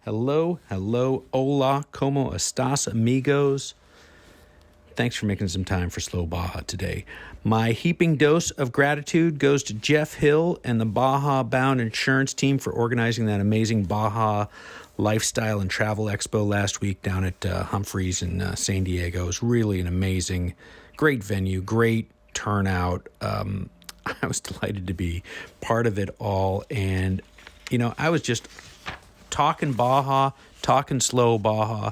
Hello, hola, como estas, amigos? Thanks for making some time for Slow Baja today. My heaping dose of gratitude goes to Jeff Hill and the Baja Bound Insurance team for organizing that amazing Baja Lifestyle and Travel Expo last week down at Humphreys in San Diego. It was really an amazing, great venue, great turnout. I was delighted to be part of it all. And, I was just talking Baja, talking slow Baja,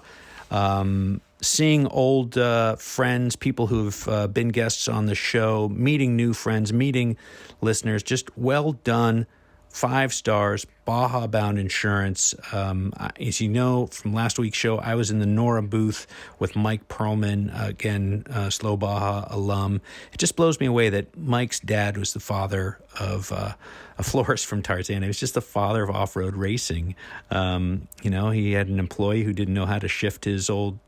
seeing old friends, people who've been guests on the show, meeting new friends, meeting listeners. Just well done. 5 stars, Baja Bound Insurance. As you know from last week's show, I was in the Nora booth with Mike Perlman, again, Slow Baja alum. It just blows me away that Mike's dad was the father of a florist from Tarzana. He was just the father of off-road racing. He had an employee who didn't know how to shift his old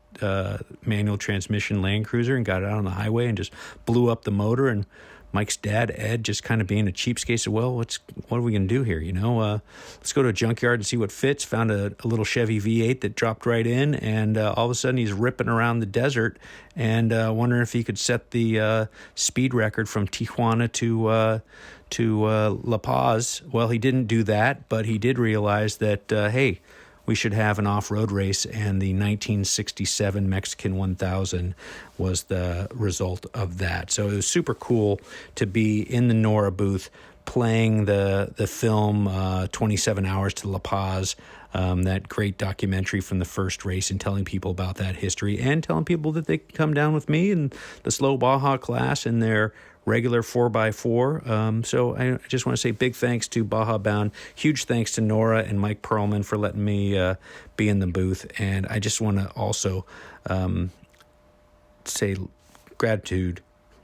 manual transmission Land Cruiser and got it out on the highway and just blew up the motor. And Mike's dad, Ed, just kind of being a cheapskate, said, well, what are we going to do here? Let's go to a junkyard and see what fits. Found a little Chevy V8 that dropped right in, and all of a sudden he's ripping around the desert and wondering if he could set the speed record from Tijuana to La Paz. Well, he didn't do that, but he did realize that, hey, we should have an off-road race, and the 1967 Mexican 1000 was the result of that. So it was super cool to be in the Nora booth playing the film 27 Hours to La Paz, that great documentary from the first race, and telling people about that history and telling people that they can come down with me and the Slow Baja class in their regular 4x4. So I just want to say big thanks to Baja Bound. Huge thanks to Nora and Mike Perlman for letting me be in the booth. And I just want to also say gratitude,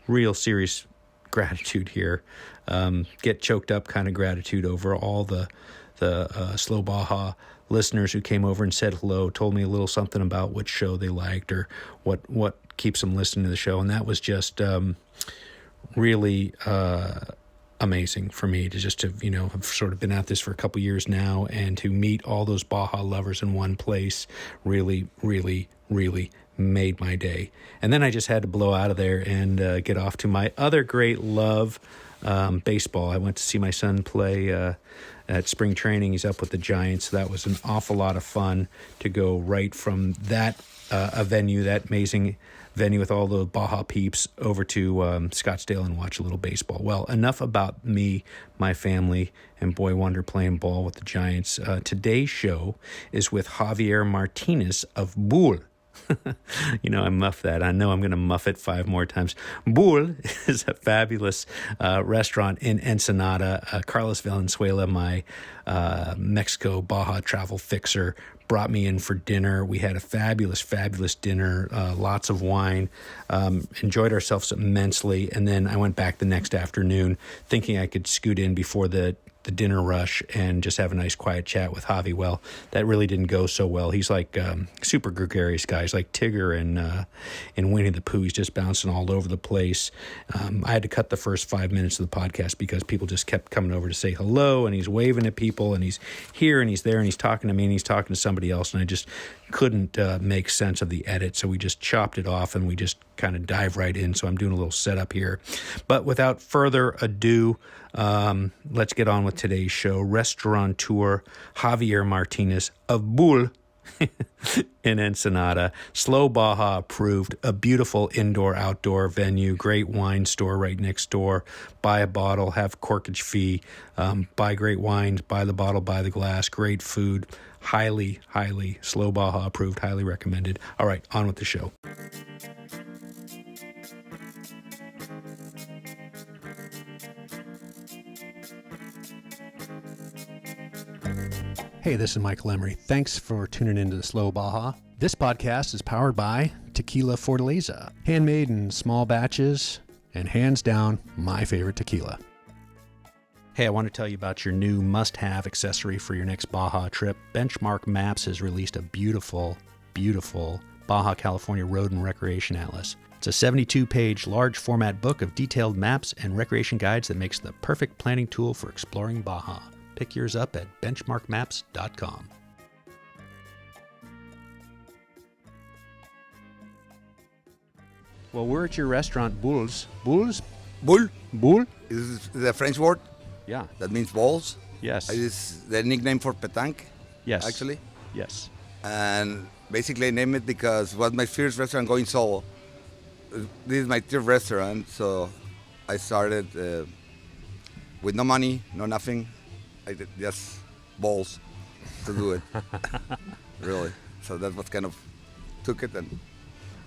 real serious gratitude here. Get choked up kind of gratitude over all the Slow Baja listeners who came over and said hello, told me a little something about which show they liked or what keeps them listening to the show. And that was just really amazing for me to have sort of been at this for a couple years now, and to meet all those Baja lovers in one place really, really, really made my day. And then I just had to blow out of there and get off to my other great love, baseball. I went to see my son play at spring training. He's up with the Giants. So that was an awful lot of fun to go right from that venue, that amazing venue with all the Baja peeps, over to Scottsdale and watch a little baseball. Well, enough about me, my family, and Boy Wonder playing ball with the Giants. Today's show is with Javier Martinez of Bull. I muff that. I know I'm going to muff it 5 more times. Bull is a fabulous restaurant in Ensenada. Carlos Valenzuela, my Mexico Baja travel fixer, brought me in for dinner. We had a fabulous, fabulous dinner, lots of wine, enjoyed ourselves immensely. And then I went back the next afternoon thinking I could scoot in before the dinner rush and just have a nice quiet chat with Javi. Well, that really didn't go so well. He's like super gregarious guy. He's like Tigger and Winnie the Pooh. He's just bouncing all over the place. I had to cut the first 5 minutes of the podcast because people just kept coming over to say hello, and he's waving at people, and he's here and he's there, and he's talking to me, and he's talking to somebody else, and I just couldn't make sense of the edit. So we just chopped it off and we just kind of dive right in. So I'm doing a little setup here. But without further ado, let's get on with today's show. Restaurateur Javier Martinez of Bull in Ensenada, Slow Baja approved, a beautiful indoor-outdoor venue, great wine store right next door. Buy a bottle, have corkage fee, buy great wines, buy the bottle, buy the glass, great food. Highly, highly Slow Baja approved, highly recommended. All right, on with the show. Hey, this is Michael Emery. Thanks for tuning into the Slow Baja. This podcast is powered by Tequila Fortaleza, handmade in small batches, and hands down, my favorite tequila. Hey, I want to tell you about your new must-have accessory for your next Baja trip. Benchmark Maps has released a beautiful, beautiful Baja California Road and Recreation Atlas. It's a 72-page, large-format book of detailed maps and recreation guides that makes the perfect planning tool for exploring Baja. Pick yours up at benchmarkmaps.com. Well, we're at your restaurant, Bulls. Bulls? Bull Bull? is the French word Yeah. that means balls. Yes. It is the nickname for petanque, Yes. actually. Yes. And basically I named it because it was my first restaurant going solo. This is my third restaurant, so I started with no money, no nothing. I did just balls to do it, really. So that was kind of took it,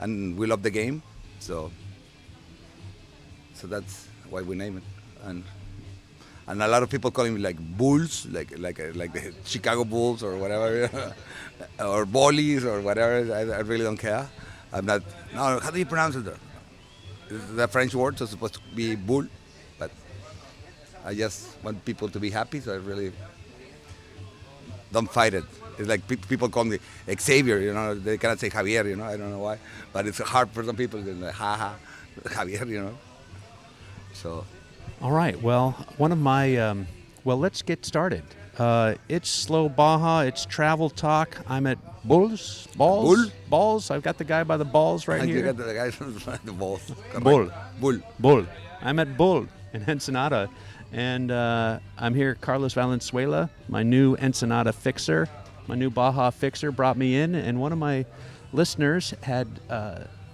and we love the game, so that's why we name it. And a lot of people calling me like Bulls, like the Chicago Bulls or whatever, or Bollies or whatever. I really don't care. I'm not. No, how do you pronounce it? It's the French word, so it's supposed to be bull, but I just want people to be happy, so I really don't fight it. It's like people call me Xavier, you know. They cannot say Javier, you know. I don't know why, but it's hard for some people. They're like, ha, Javier, you know. So. All right. Well, one of my well, let's get started. It's Slow Baja. It's travel talk. I'm at Balls. I've got the guy by the balls right here. You got the guy by the balls. Bull. I'm at Bull in Ensenada, and I'm here. Carlos Valenzuela, my new Ensenada fixer, my new Baja fixer, brought me in, and one of my listeners had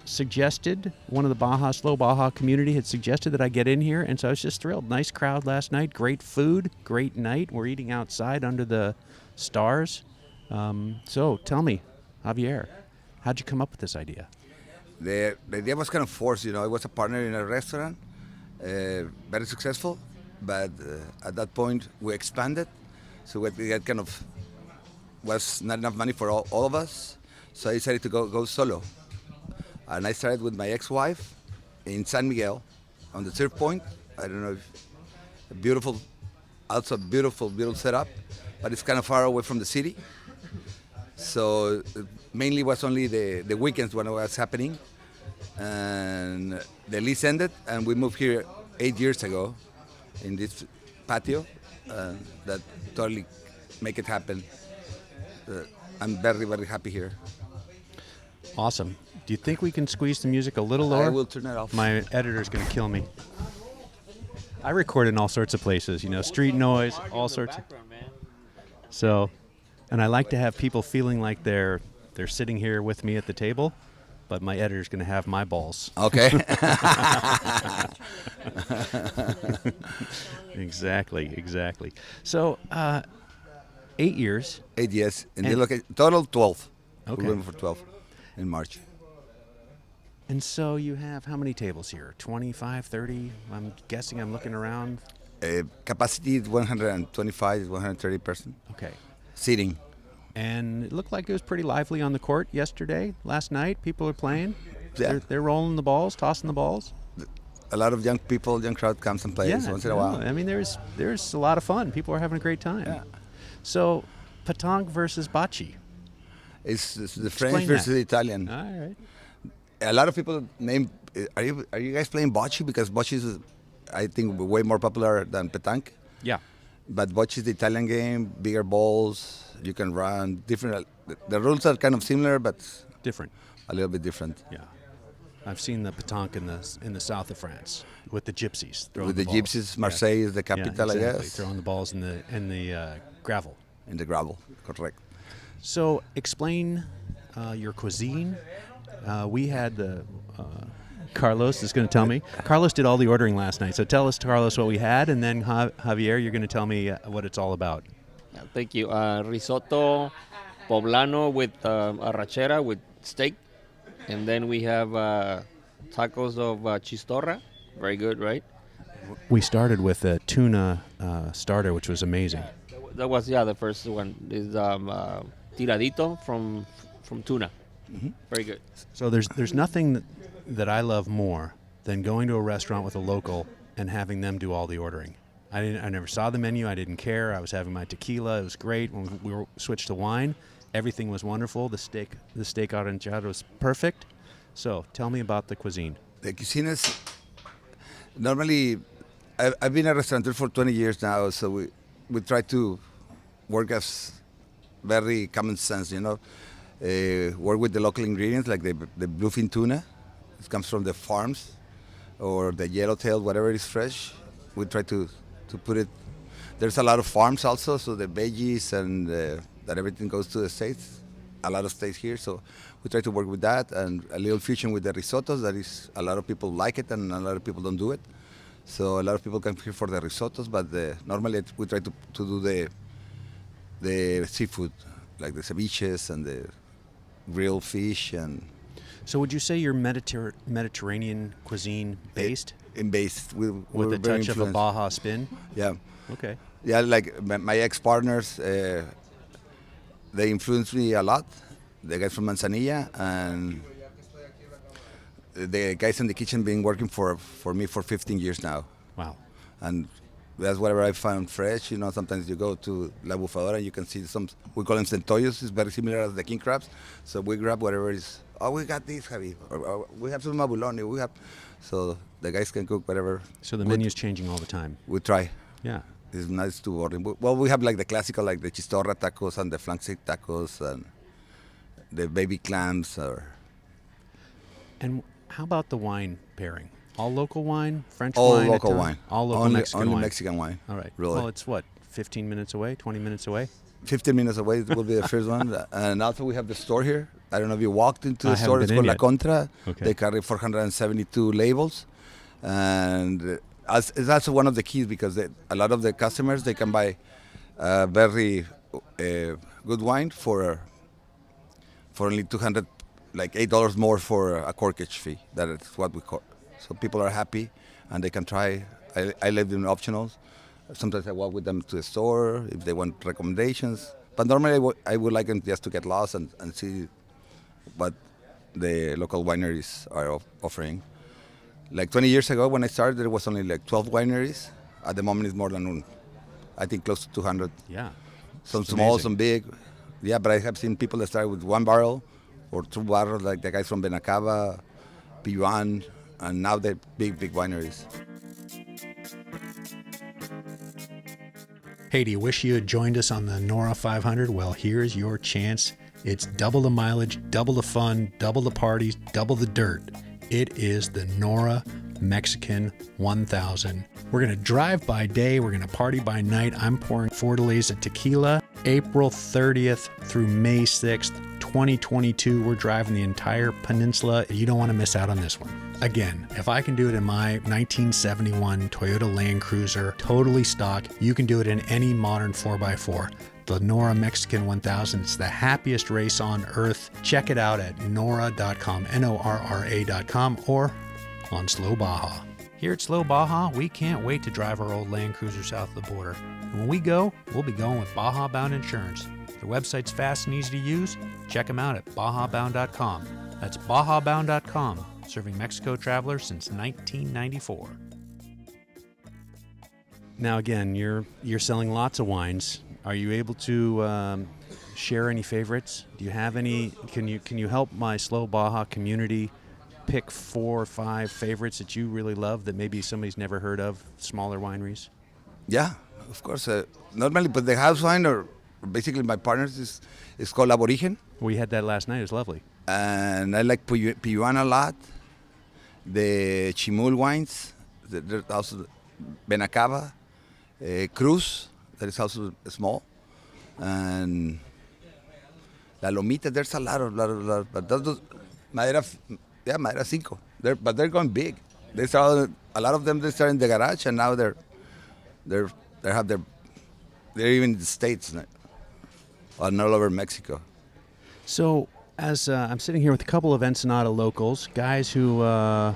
suggested, one of the Slow Baja community had suggested that I get in here, and so I was just thrilled. Nice crowd last night, great food, great night. We're eating outside under the stars. So tell me, Javier, how'd you come up with this idea? The idea was kind of forced, you know. I was a partner in a restaurant, very successful, but at that point we expanded, so we had kind of was not enough money for all of us, so I decided to go solo. And I started with my ex-wife in San Miguel on the Surf Point. I don't know if beautiful setup, but it's kind of far away from the city. So it mainly was only the weekends when it was happening. And the lease ended, and we moved here 8 years ago in this patio. That totally make it happen. I'm very, very happy here. Awesome. Do you think we can squeeze the music a little lower? I will turn it off. My editor's going to kill me. I record in all sorts of places, you know, street noise, all sorts of. So, and I like to have people feeling like they're sitting here with me at the table, but my editor's going to have my balls. Okay. Exactly. So, 8 years. 8 years. And they look at total 12. Okay. We're going for 12 in March. And so you have how many tables here? 25, 30? I'm guessing I'm looking around. Capacity is 125, 130 person. Okay. Seating. And it looked like it was pretty lively on the court yesterday, last night. People are playing. Yeah. They're rolling the balls, tossing the balls. A lot of young crowd comes and plays once in a while. I mean, there's a lot of fun. People are having a great time. Yeah. So, petanque versus bocce. It's the French versus the Italian. All right. A lot of people name. Are you guys playing bocce? Because bocce is, I think, way more popular than petanque. Yeah. But bocce is the Italian game. Bigger balls. You can run different. The rules are kind of similar, but Different. a little bit different. Yeah. I've seen the petanque in the south of France with the gypsies throwing With the balls. gypsies, Marseille is the capital, exactly. I guess. Throwing the balls in the gravel. In the gravel, correct. So explain your cuisine. We had Carlos is going to tell me. Carlos did all the ordering last night. So tell us, Carlos, what we had, and then Javier, you're going to tell me what it's all about. Yeah, thank you. Risotto poblano with arrachera with steak. And then we have tacos of chistorra. Very good, right? We started with a tuna starter, which was amazing. That was, the first one. Is tiradito from tuna. Mm-hmm. Very good. So there's nothing that I love more than going to a restaurant with a local and having them do all the ordering. I never saw the menu. I didn't care. I was having my tequila. It was great. When we switched to wine, everything was wonderful. The steak oranchado was perfect. So tell me about the cuisine. The cuisine is normally. I've been a restaurateur for 20 years now, so we try to work as very common sense, you know. Work with the local ingredients like the bluefin tuna. It comes from the farms or the yellowtail, whatever is fresh. We try to put it. There's a lot of farms also, so the veggies and that everything goes to the States. A lot of stays here, so we try to work with that and a little fusion with the risottos. That is, a lot of people like it and a lot of people don't do it. So a lot of people come here for the risottos, but normally we try to do the seafood, like the ceviches and the grilled fish and. So would you say you're Mediterranean cuisine based? In base, With a touch of a Baja spin? Yeah. Okay. Yeah, like my ex-partners, they influenced me a lot. The guys from Manzanilla and the guys in the kitchen been working for me for 15 years now. Wow. And that's whatever I found fresh. You know, sometimes you go to La Bufadora and you can see some, we call them centollos. It's very similar as the king crabs. So we grab whatever is, oh, we got this, Javi. Or we have some abuloni. We have, so the guys can cook whatever. So the menu's changing all the time. We try. Yeah. It's nice to order. Well, we have like the classical, like the chistorra tacos and the flank steak tacos and the baby clams. And how about the wine pairing? All local wine, French All wine? local Italian? wine. All local only, Mexican only wine. Mexican wine. All right. Really. Well, it's what, 15 minutes away, 20 minutes away? 15 minutes away will be the first one. And also we have the store here. I don't know if you walked into the I store. haven't It's been called in La yet. Contra. Okay. They carry 472 labels. And it's also one of the keys because a lot of the customers, they can buy very good wine for only 200, like $8 more for a corkage fee. That is what we call. So people are happy and they can try. I leave them optionals. Sometimes I walk with them to the store if they want recommendations. But normally I would like them just to get lost and see what the local wineries are offering. Like 20 years ago when I started, there was only like 12 wineries. At the moment, it's more than, I think, close to 200. Yeah. Some It's small, amazing. some big. Yeah, but I have seen people that start with 1 barrel or 2 barrels, like the guys from Benacaba, Piyuan, and now they're big, big wineries. Hey, do you wish you had joined us on the Nora 500? Well, here's your chance. It's double the mileage, double the fun, double the parties, double the dirt. It is the Nora Mexican 1000. We're going to drive by day, we're going to party by night. I'm pouring Fortaleza of tequila. April 30th through May 6th, 2022. We're driving the entire peninsula. You don't want to miss out on this one. Again, if I can do it in my 1971 Toyota Land Cruiser, totally stock, you can do it in any modern 4x4. The Nora Mexican 1000. It's the happiest race on earth. Check it out at nora.com, NORRA.com, or on Slow Baja. Here at Slow Baja, we can't wait to drive our old Land Cruiser south of the border. And when we go, we'll be going with Baja Bound Insurance. Their website's fast and easy to use. Check them out at bajabound.com. That's bajabound.com, serving Mexico travelers since 1994. Now again, you're selling lots of wines. Are you able to share any favorites? Do you have any? Can you help my Slow Baja community pick 4 or 5 favorites that you really love that maybe somebody's never heard of, smaller wineries? Yeah, of course. Normally, but the house wine, or basically my partners, is called Aborigen. We had that last night. It was lovely. And I like Piyuan a lot. The Chimul wines, there's also Benacaba, Cruz, that is also small, and La Lomita. There's a lot, but those Madera Cinco. But they're going big. They started, a lot of them. They started in the garage, and now they're even in the States and all over Mexico. So, as I'm sitting here with a couple of Ensenada locals, guys who are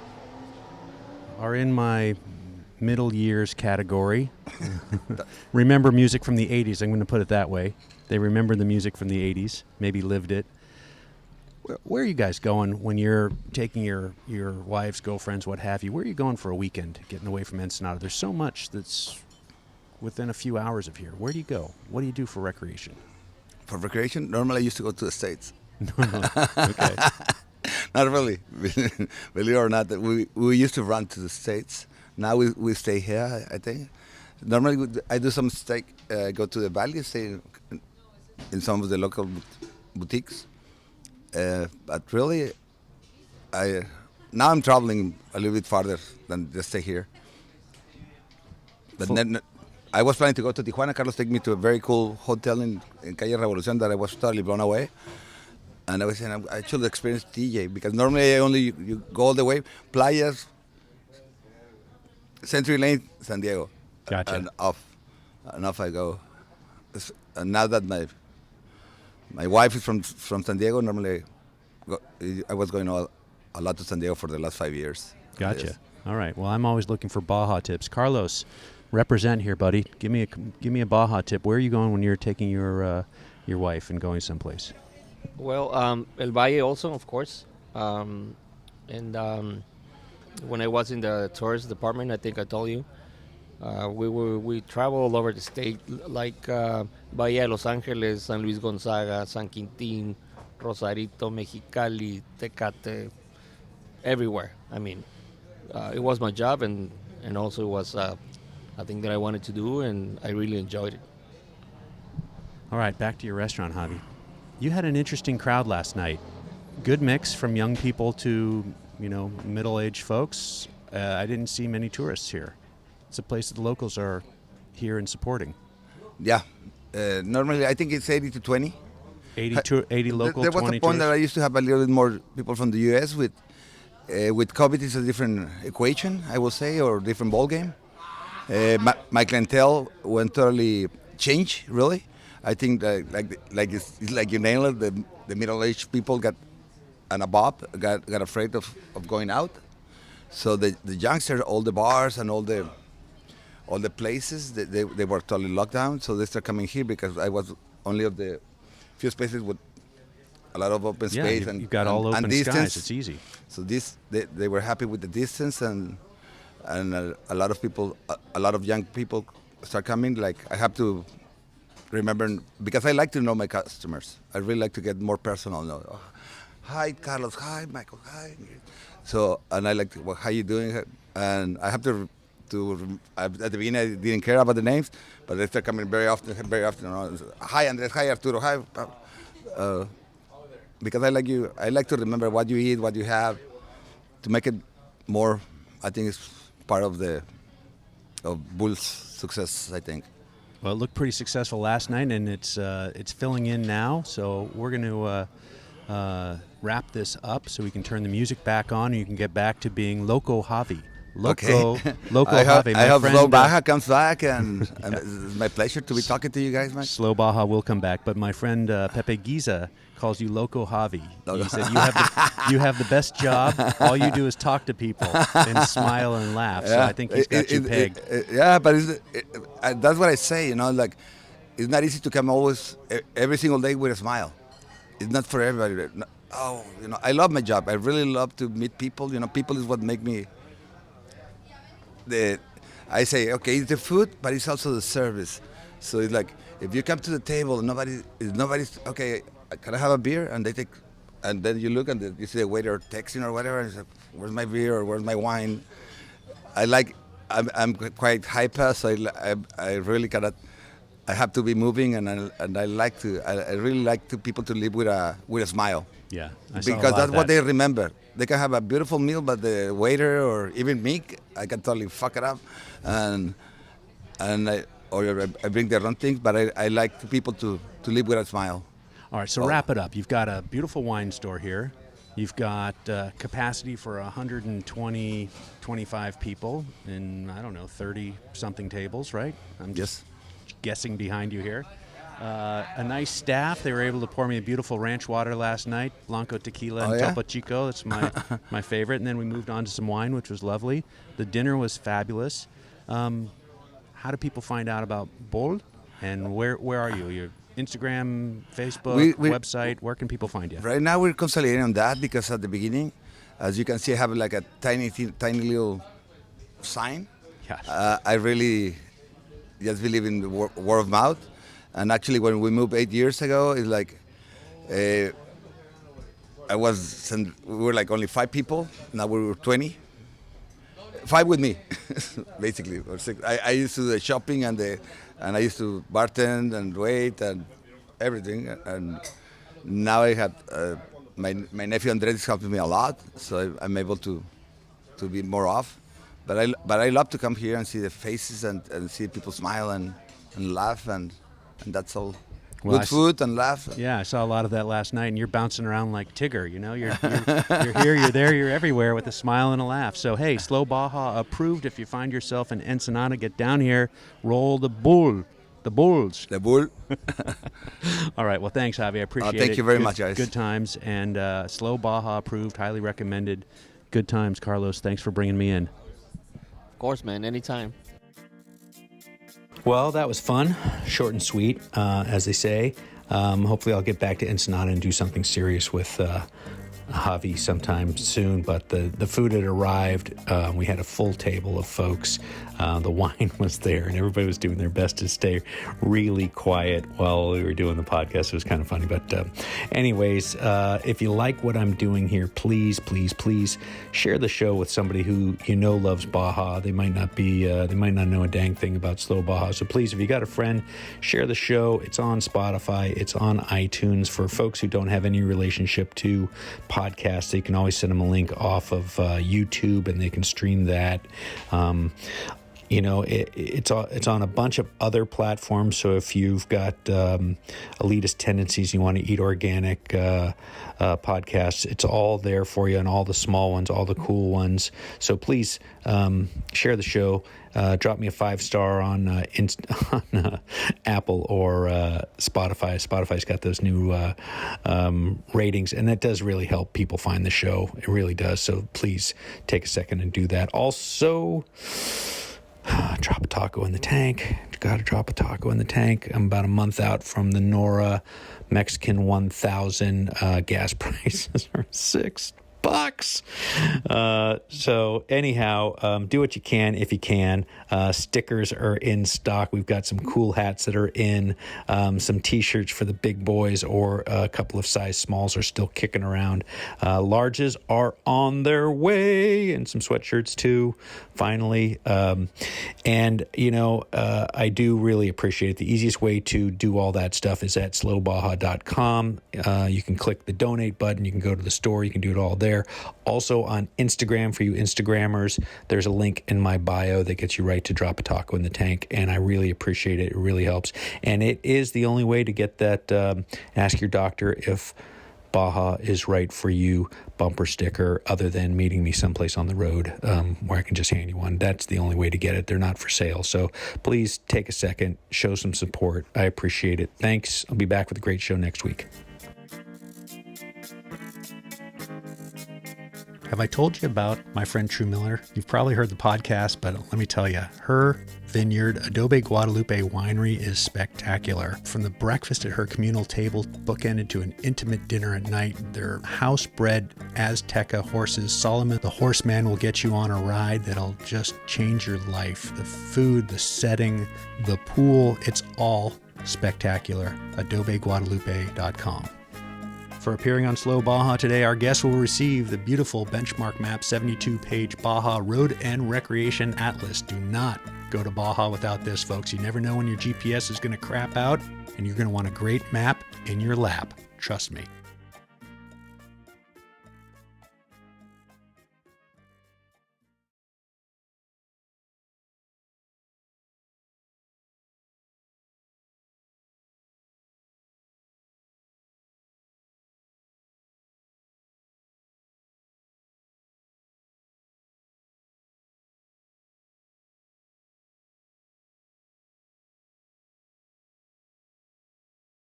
in my middle years category, remember music from the 80s. I'm going to put it that way. They remember the music from the 80s, maybe lived it. Where are you guys going when you're taking your wives, girlfriends, what have you? Where are you going for a weekend, getting away from Ensenada? There's so much that's within a few hours of here. Where do you go? What do you do for recreation? For recreation, normally I used to go to the States. Okay. Not really, believe it or not. We used to run to the States. Now we stay here, I think. Normally I do some go to the valley, stay in some of the local boutiques. But really, now I'm traveling a little bit farther than just stay here. But then I was planning to go to Tijuana. Carlos took me to a very cool hotel in Calle Revolucion that I was totally blown away. And I was saying I should experience TJ because normally I only you go all the way Playas, Century Lane, San Diego, Gotcha. and off I go. And now that my wife is from San Diego, normally I was going a lot to San Diego for the last 5 years. Gotcha. Yes. All right. Well, I'm always looking for Baja tips. Carlos, represent here, buddy. Give me a Baja tip. Where are you going when you're taking your wife and going someplace? Well, El Valle also, of course. When I was in the tourist department, I think I told you, we travel all over the state, like Bahia de Los Angeles, San Luis Gonzaga, San Quintin, Rosarito, Mexicali, Tecate, everywhere. I mean, it was my job, and also it was a thing that I wanted to do, and I really enjoyed it. All right, back to your restaurant, Javi. You had an interesting crowd last night. Good mix from young people to, middle-aged folks. I didn't see many tourists here. It's a place that the locals are here and supporting. Yeah. Normally, I think it's 80 to 20. 80 local, There was 20 a point that I tourists? used to have a little bit more people from the U.S. With COVID, it's a different equation, I will say, or different ball game. My clientele went totally changed, really. I think that it's like you nailed it. The middle-aged people got afraid of going out. So the youngsters, all the bars and all the places, they were totally locked down. So they start coming here because I was only of the few spaces with a lot of open space. You've got all open distance. skies. It's easy. So they were happy with the distance and a lot of people, a lot of young people start coming. Like I have to remember, because I like to know my customers. I really like to get more personal. Oh, hi, Carlos. Hi, Michael. Hi. So, and I like, well, how you doing? And I have to at the beginning I didn't care about the names, but they start coming very often. Hi, Andres. Hi, Arturo. Hi. Because I like you. I like to remember what you eat, what you have, to make it more. I think it's part of Bull's success, I think. Well, it looked pretty successful last night, and it's filling in now. So we're going to wrap this up so we can turn the music back on, and you can get back to being Loco Javi. Loco Javi. I hope Slow Baja comes back, and it's my pleasure to be talking to you guys, man. Slow Baja will come back, but my friend Pepe Giza calls you Loco Javi. He said you have the best job. All you do is talk to people and smile and laugh. So I think he's got you pegged. Yeah, but that's what I say. Like it's not easy to come always every single day with a smile. It's not for everybody. I love my job. I really love to meet people. People is what make me. I say, okay, it's the food, but it's also the service. So it's like if you come to the table, nobody's okay. Can I have a beer? And they take, and then you look and you see the waiter texting or whatever. And it's like, where's my beer or where's my wine? I'm quite hyper, so I really cannot. I have to be moving, and I like to. I really like people to live with a smile. Yeah, because that's what they remember. They can have a beautiful meal, but the waiter or even me, I can totally fuck it up, and I bring the wrong things. But I like people to live with a smile. All right, so wrap it up. You've got a beautiful wine store here. You've got capacity for 120, 25 people in, 30-something tables, right? I'm just guessing behind you here. A nice staff. They were able to pour me a beautiful ranch water last night, Blanco tequila and Topo Chico. That's my favorite. And then we moved on to some wine, which was lovely. The dinner was fabulous. How do people find out about Bull? And where are you? Your Instagram, Facebook, website? Where can people find you? Right now we're consolidating on that because at the beginning, as you can see, I have like a tiny little sign. Yeah. I really just believe in the word of mouth. And actually, when we moved 8 years ago, it's like we were like only 5 people. Now we were 20. 5 with me, basically, or 6. I used to do the shopping and I used to bartend and wait and everything. And now I have my nephew Andres is helping me a lot, so I'm able to be more off. But I love to come here and see the faces and see people smile and laugh, and that's all. Well, Good food and laugh. Yeah, I saw a lot of that last night, and you're bouncing around like Tigger. You know, you're here, you're there, you're everywhere with a smile and a laugh. So hey, Slow Baja approved. If you find yourself in Ensenada, get down here, roll the bulls. The bull. All right. Well, thanks, Javi. I appreciate it. Thank you very much, guys. Good times, and Slow Baja approved, highly recommended. Good times, Carlos. Thanks for bringing me in. Of course, man. Anytime. Well, that was fun, short and sweet, as they say. Hopefully I'll get back to Ensenada and do something serious with Javi sometime soon, but the food had arrived. We had a full table of folks. The wine was there, and everybody was doing their best to stay really quiet while we were doing the podcast. It was kind of funny. But anyways, if you like what I'm doing here, please, please, please share the show with somebody who you know loves Baja. They might not know a dang thing about Slow Baja. So please, if you got a friend, share the show. It's on Spotify. It's on iTunes. For folks who don't have any relationship to podcasts, they can always send them a link off of YouTube, and they can stream that. You know, it's on a bunch of other platforms. So if you've got elitist tendencies, you want to eat organic podcasts, it's all there for you, and all the small ones, all the cool ones. So please share the show. Drop me a 5-star on Apple or Spotify. Spotify's got those new ratings, and that does really help people find the show. It really does. So please take a second and do that. Also, drop a taco in the tank. Got to drop a taco in the tank. I'm about a month out from the Nora Mexican 1000. Gas prices are $6. So anyhow, do what you can if you can. Stickers are in stock. We've got some cool hats that are in. Some t-shirts for the big boys, or a couple of size smalls are still kicking around. Larges are on their way, and some sweatshirts too, finally. And you know, I do really appreciate it. The easiest way to do all that stuff is at slowbaja.com. You can click the donate button. You can go to the store. You can do it all there. Also on Instagram, for you Instagrammers, there's a link in my bio that gets you right to drop a taco in the tank, and I really appreciate it. It really helps, and it is the only way to get that ask your doctor if Baja is right for you bumper sticker, other than meeting me someplace on the road where I can just hand you one. That's the only way to get it. They're not for sale. So please take a second, show some support. I appreciate it. Thanks. I'll be back with a great show next week. Have I told you about my friend True Miller? You've probably heard the podcast, but let me tell you, her vineyard, Adobe Guadalupe Winery, is spectacular. From the breakfast at her communal table, bookended to an intimate dinner at night, their house-bred Azteca horses, Solomon the horseman, will get you on a ride that'll just change your life. The food, the setting, the pool, it's all spectacular. AdobeGuadalupe.com. For appearing on Slow Baja today, our guest will receive the beautiful Benchmark Map 72-page Baja Road and Recreation Atlas. Do not go to Baja without this, folks. You never know when your GPS is going to crap out, and you're going to want a great map in your lap. Trust me.